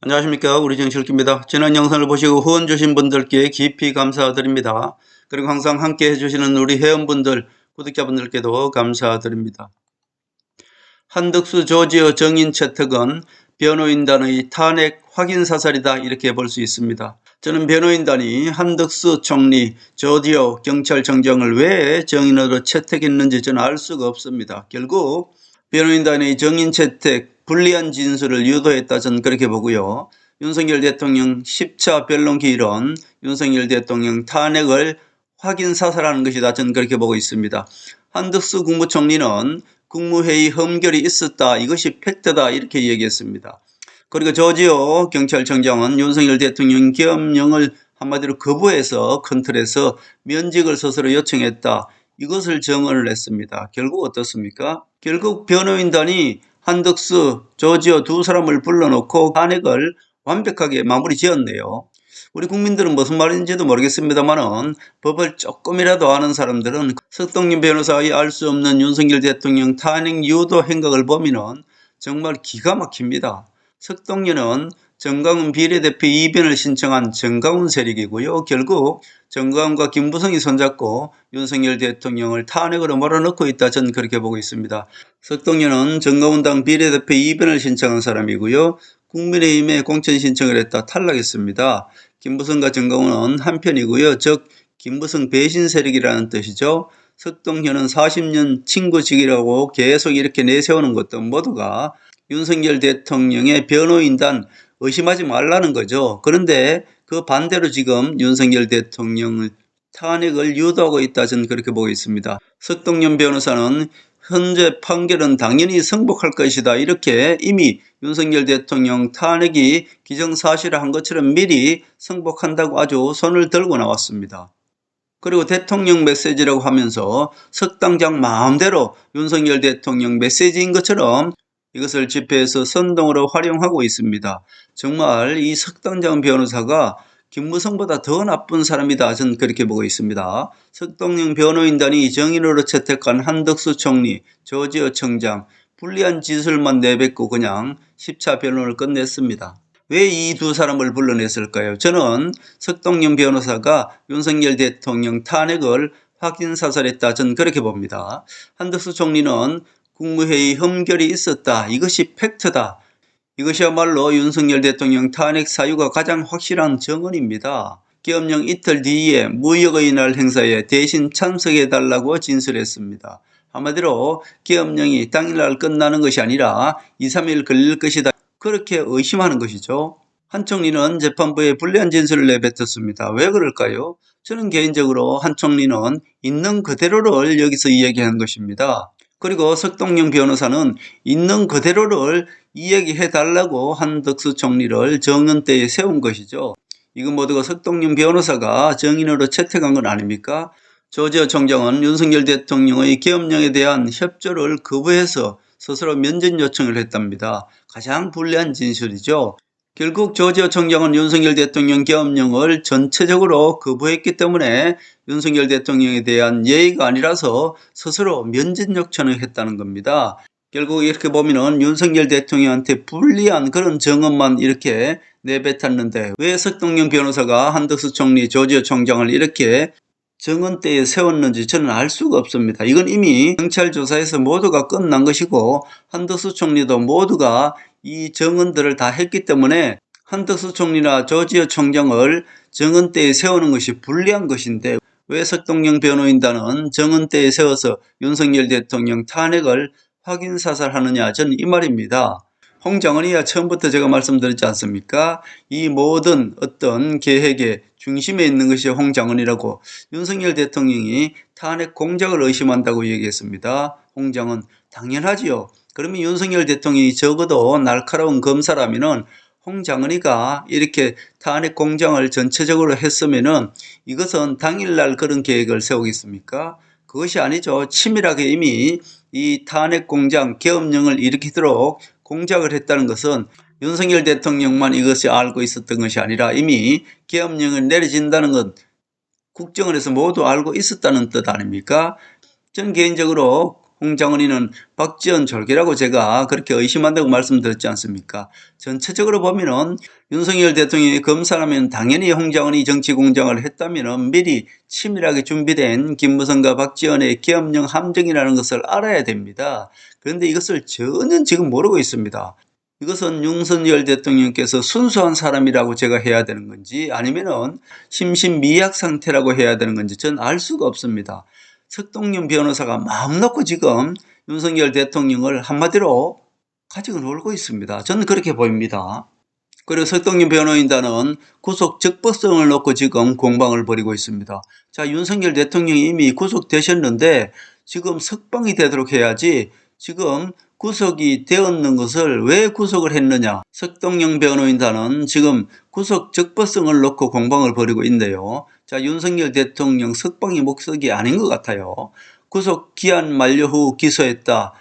안녕하십니까, 우리 정실기입니다. 지난 영상을 보시고 후원 주신 분들께 깊이 감사드립니다. 그리고 항상 함께 해주시는 우리 회원분들, 구독자분들께도 감사드립니다. 한덕수 조지어 정인 채택은 변호인단의 탄핵 확인 사살이다, 이렇게 볼 수 있습니다. 저는 변호인단이 한덕수 총리, 조지어 경찰청장을 왜 정인으로 채택했는지 저는 알 수가 없습니다. 결국 변호인단의 정인 채택, 불리한 진술을 유도했다, 저는 그렇게 보고요. 윤석열 대통령 10차 변론 기일은 윤석열 대통령 탄핵을 확인 사살하는 것이다, 저는 그렇게 보고 있습니다. 한덕수 국무총리는 국무회의 흠결이 있었다, 이것이 팩트다, 이렇게 얘기했습니다. 그리고 조지어 경찰청장은 윤석열 대통령 계엄령을 한마디로 거부해서 큰 틀에서 면직을 스스로 요청했다, 이것을 정언을 했습니다. 결국 어떻습니까? 결국 변호인단이 한덕수, 조지어 두 사람을 불러놓고 탄핵을 완벽하게 마무리 지었네요. 우리 국민들은 무슨 말인지도 모르겠습니다만은 법을 조금이라도 아는 사람들은 석동윤 변호사의 알 수 없는 윤석열 대통령 탄핵 유도 행각을 보면은 정말 기가 막힙니다. 석동윤은 정강훈 비례대표 이변을 신청한 정강훈 세력이고요. 결국 정강훈과 김부성이 손잡고 윤석열 대통령을 탄핵으로 몰아넣고 있다, 저는 그렇게 보고 있습니다. 석동윤은 정강훈당 비례대표 이변을 신청한 사람이고요. 국민의힘에 공천 신청을 했다, 탈락했습니다. 김부성과 정강훈은 한편이고요. 즉 김부성 배신 세력이라는 뜻이죠. 석동현은 40년 친구직이라고 계속 이렇게 내세우는 것도 모두가 윤석열 대통령의 변호인단 의심하지 말라는 거죠. 그런데 그 반대로 지금 윤석열 대통령을 탄핵을 유도하고 있다, 저는 그렇게 보고 있습니다. 석동현 변호사는 현재 판결은 당연히 승복할 것이다, 이렇게 이미 윤석열 대통령 탄핵이 기정사실화한 것처럼 미리 승복한다고 아주 손을 들고 나왔습니다. 그리고 대통령 메시지라고 하면서 석 당장 마음대로 윤석열 대통령 메시지인 것처럼 이것을 집회에서 선동으로 활용하고 있습니다. 정말 이 석 당장 변호사가 김무성보다 더 나쁜 사람이다, 저는 그렇게 보고 있습니다. 석동영 변호인단이 정인으로 채택한 한덕수 총리, 조지어 청장, 불리한 진술만 내뱉고 그냥 10차 변론을 끝냈습니다. 왜 이 두 사람을 불러냈을까요? 저는 석동영 변호사가 윤석열 대통령 탄핵을 확인 사살했다, 저는 그렇게 봅니다. 한덕수 총리는 국무회의 흠결이 있었다, 이것이 팩트다, 이것이야말로 윤석열 대통령 탄핵 사유가 가장 확실한 정언입니다. 계엄령 이틀 뒤에 무역의 날 행사에 대신 참석해달라고 진술했습니다. 한마디로 계엄령이 당일날 끝나는 것이 아니라 2, 3일 걸릴 것이다, 그렇게 의심하는 것이죠. 한 총리는 재판부에 불리한 진술을 내뱉었습니다. 왜 그럴까요? 저는 개인적으로 한 총리는 있는 그대로를 여기서 이야기하는 것입니다. 그리고 석동영 변호사는 있는 그대로를 이야기해달라고 한덕수 총리를 정은대에 세운 것이죠. 이건 모두가 석동영 변호사가 정인으로 채택한 건 아닙니까? 조지어 총장은 윤석열 대통령의 계엄령에 대한 협조를 거부해서 스스로 면전 요청을 했답니다. 가장 불리한 진술이죠. 결국 조지어 총장은 윤석열 대통령 계엄령을 전체적으로 거부했기 때문에 윤석열 대통령에 대한 예의가 아니라서 스스로 면전 요청을 했다는 겁니다. 결국 이렇게 보면은 윤석열 대통령한테 불리한 그런 정언만 이렇게 내뱉었는데 왜 석동영 변호사가 한덕수 총리, 조지어 총장을 이렇게 정언대에 세웠는지 저는 알 수가 없습니다. 이건 이미 경찰 조사에서 모두가 끝난 것이고 한덕수 총리도 모두가 이 정언들을 다 했기 때문에 한덕수 총리나 조지어 총장을 정언대에 세우는 것이 불리한 것인데 왜 석동영 변호인단은 정언대에 세워서 윤석열 대통령 탄핵을 확인 사살하느냐, 저는 이 말입니다. 홍장은이야 처음부터 제가 말씀드렸지 않습니까? 이 모든 어떤 계획의 중심에 있는 것이 홍장은이라고 윤석열 대통령이 탄핵 공작을 의심한다고 얘기했습니다. 홍장은 당연하지요. 그러면 윤석열 대통령이 적어도 날카로운 검사라면은 홍장은이가 이렇게 탄핵 공작을 전체적으로 했으면은 이것은 당일날 그런 계획을 세우겠습니까? 그것이 아니죠. 치밀하게 이미 이 탄핵 공작, 계엄령을 일으키도록 공작을 했다는 것은 윤석열 대통령만 이것이 알고 있었던 것이 아니라 이미 계엄령을 내려진다는 것 국정원에서 모두 알고 있었다는 뜻 아닙니까? 저는 개인적으로 홍장은이는 박지원 졸개라고 제가 그렇게 의심한다고 말씀드렸지 않습니까? 전체적으로 보면은 윤석열 대통령이 검사라면 당연히 홍장은이 정치공작을 했다면은 미리 치밀하게 준비된 김무성과 박지원의 계엄령 함정이라는 것을 알아야 됩니다. 그런데 이것을 전혀 지금 모르고 있습니다. 이것은 윤석열 대통령께서 순수한 사람이라고 제가 해야 되는 건지 아니면은 심신미약 상태라고 해야 되는 건지 전 알 수가 없습니다. 석동영 변호사가 마음 놓고 지금 윤석열 대통령을 한마디로 가지고 놀고 있습니다. 저는 그렇게 보입니다. 그리고 석동영 변호인단은 구속 적법성을 놓고 지금 공방을 벌이고 있습니다. 자, 윤석열 대통령이 이미 구속되셨는데 지금 석방이 되도록 해야지 지금 구속이 되었는 것을 왜 구속을 했느냐. 석동영 변호인단은 지금 구속 적법성을 놓고 공방을 벌이고 있는데요. 자, 윤석열 대통령 석방이 목적이 아닌 것 같아요. 구속 기한 만료 후 기소했다.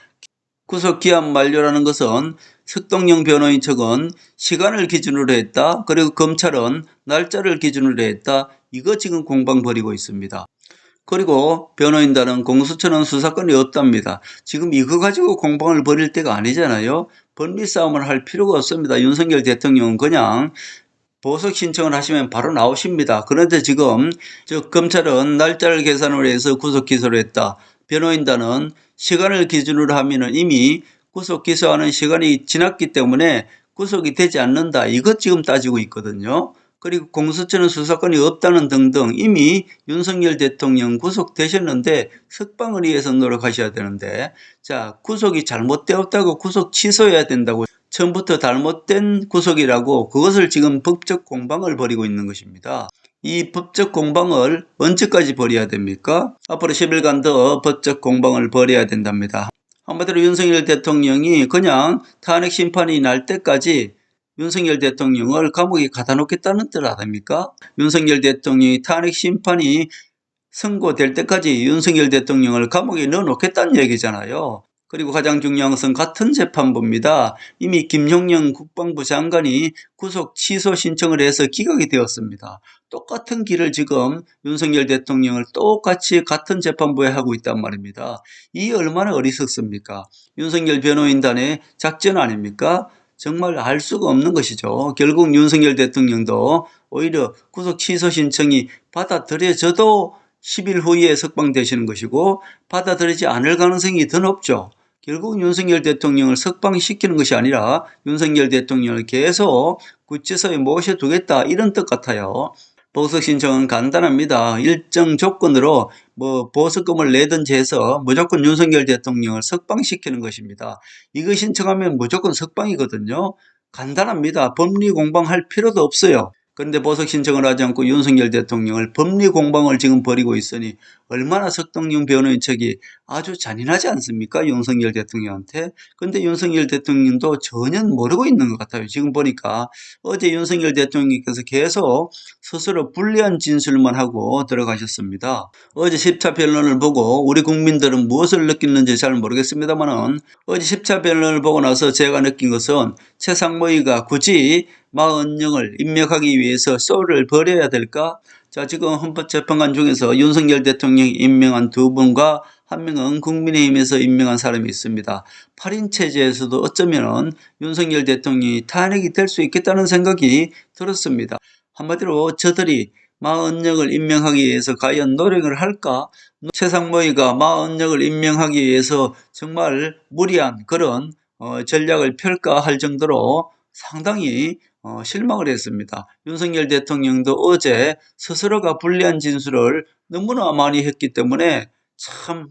구속 기한 만료라는 것은 석동영 변호인 측은 시간을 기준으로 했다. 그리고 검찰은 날짜를 기준으로 했다. 이거 지금 공방 벌이고 있습니다. 그리고 변호인단은 공수처는 수사권이 없답니다. 지금 이거 가지고 공방을 벌일 때가 아니잖아요. 법리 싸움을 할 필요가 없습니다. 윤석열 대통령은 그냥 보석 신청을 하시면 바로 나오십니다. 그런데 지금 검찰은 날짜를 계산을 해서 구속 기소를 했다. 변호인단은 시간을 기준으로 하면 이미 구속 기소하는 시간이 지났기 때문에 구속이 되지 않는다. 이것 지금 따지고 있거든요. 그리고 공수처는 수사권이 없다는 등등 이미 윤석열 대통령 구속되셨는데 석방을 위해서 노력하셔야 되는데 자, 구속이 잘못되었다고 구속 취소해야 된다고 처음부터 잘못된 구속이라고 그것을 지금 법적 공방을 벌이고 있는 것입니다. 이 법적 공방을 언제까지 벌여야 됩니까? 앞으로 10일간 더 법적 공방을 벌여야 된답니다. 한마디로 윤석열 대통령이 그냥 탄핵 심판이 날 때까지 윤석열 대통령을 감옥에 가다 놓겠다는 뜻 아닙니까? 윤석열 대통령이 탄핵 심판이 선고될 때까지 윤석열 대통령을 감옥에 넣어 놓겠다는 얘기잖아요. 그리고 가장 중요한 것은 같은 재판부입니다. 이미 김용영 국방부 장관이 구속 취소 신청을 해서 기각이 되었습니다. 똑같은 길을 지금 윤석열 대통령을 똑같이 같은 재판부에 하고 있단 말입니다. 이 얼마나 어리석습니까? 윤석열 변호인단의 작전 아닙니까? 정말 알 수가 없는 것이죠. 결국 윤석열 대통령도 오히려 구속 취소 신청이 받아들여져도 10일 후에 석방되시는 것이고 받아들이지 않을 가능성이 더 높죠. 결국 윤석열 대통령을 석방시키는 것이 아니라 윤석열 대통령을 계속 구치소에 모셔두겠다 이런 뜻 같아요. 보석 신청은 간단합니다. 일정 조건으로 보석금을 내든지 해서 무조건 윤석열 대통령을 석방시키는 것입니다. 이거 신청하면 무조건 석방이거든요. 간단합니다. 법리 공방할 필요도 없어요. 그런데 보석 신청을 하지 않고 윤석열 대통령을 법리 공방을 지금 벌이고 있으니 얼마나 석동영 변호인 측이 아주 잔인하지 않습니까? 윤석열 대통령한테. 근데 윤석열 대통령도 전혀 모르고 있는 것 같아요. 지금 보니까 어제 윤석열 대통령께서 계속 스스로 불리한 진술만 하고 들어가셨습니다. 어제 10차 변론을 보고 우리 국민들은 무엇을 느끼는지 잘 모르겠습니다만은 어제 10차 변론을 보고 나서 제가 느낀 것은 최상무위가 굳이 마은영을 임명하기 위해서 쏘를 버려야 될까? 자, 지금 헌법재판관 중에서 윤석열 대통령이 임명한 두 분과 한 명은 국민의힘에서 임명한 사람이 있습니다. 8인 체제에서도 어쩌면 윤석열 대통령이 탄핵이 될 수 있겠다는 생각이 들었습니다. 한마디로 저들이 마은영을 임명하기 위해서 과연 노력을 할까? 최상무위가 마은영을 임명하기 위해서 정말 무리한 그런 전략을 펼까 할 정도로 상당히 실망을 했습니다. 윤석열 대통령도 어제 스스로가 불리한 진술을 너무나 많이 했기 때문에 참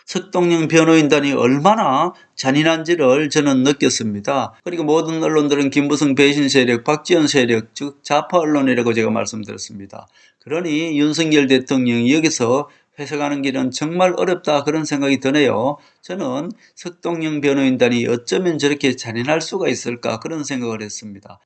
석동영 변호인단이 얼마나 잔인한지를 저는 느꼈습니다. 그리고 모든 언론들은 김무성 배신 세력, 박지원 세력, 즉 좌파 언론이라고 제가 말씀드렸습니다. 그러니 윤석열 대통령이 여기서 회석하는 길은 정말 어렵다 그런 생각이 드네요. 저는 석동영 변호인단이 어쩌면 저렇게 잔인할 수가 있을까 그런 생각을 했습니다.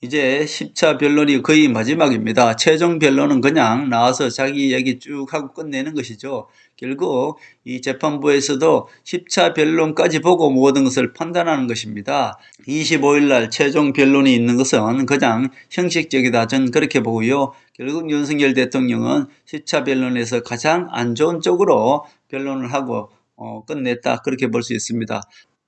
이제 10차 변론이 거의 마지막입니다. 최종 변론은 그냥 나와서 자기 얘기 쭉 하고 끝내는 것이죠. 결국 이 재판부에서도 10차 변론까지 보고 모든 것을 판단하는 것입니다. 25일 날 최종 변론이 있는 것은 그냥 형식적이다. 저는 그렇게 보고요. 결국 윤석열 대통령은 10차 변론에서 가장 안 좋은 쪽으로 변론을 하고 끝냈다. 그렇게 볼 수 있습니다.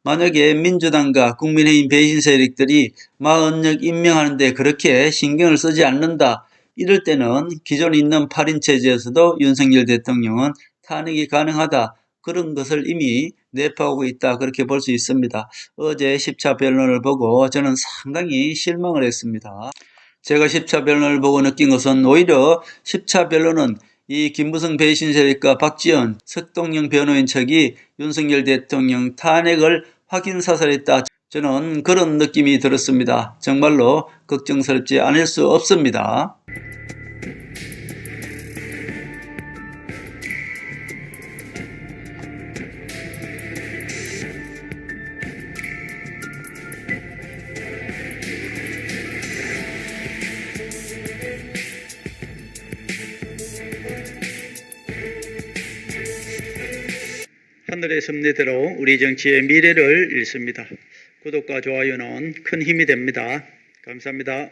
만약에 민주당과 국민의힘 배신 세력들이 마흔역 임명하는데 그렇게 신경을 쓰지 않는다. 이럴 때는 기존에 있는 8인 체제에서도 윤석열 대통령은 탄핵이 가능하다. 그런 것을 이미 내포하고 있다. 그렇게 볼 수 있습니다. 어제 10차 변론을 보고 저는 상당히 실망을 했습니다. 제가 10차 변론을 보고 느낀 것은 오히려 10차 변론은 이 김무성 배신 세력과 박지원, 석동영 변호인 측이 윤석열 대통령 탄핵을 확인사살했다. 저는 그런 느낌이 들었습니다. 정말로 걱정스럽지 않을 수 없습니다. 하늘의 섭리대로 우리 정치의 미래를 읽습니다. 구독과 좋아요는 큰 힘이 됩니다. 감사합니다.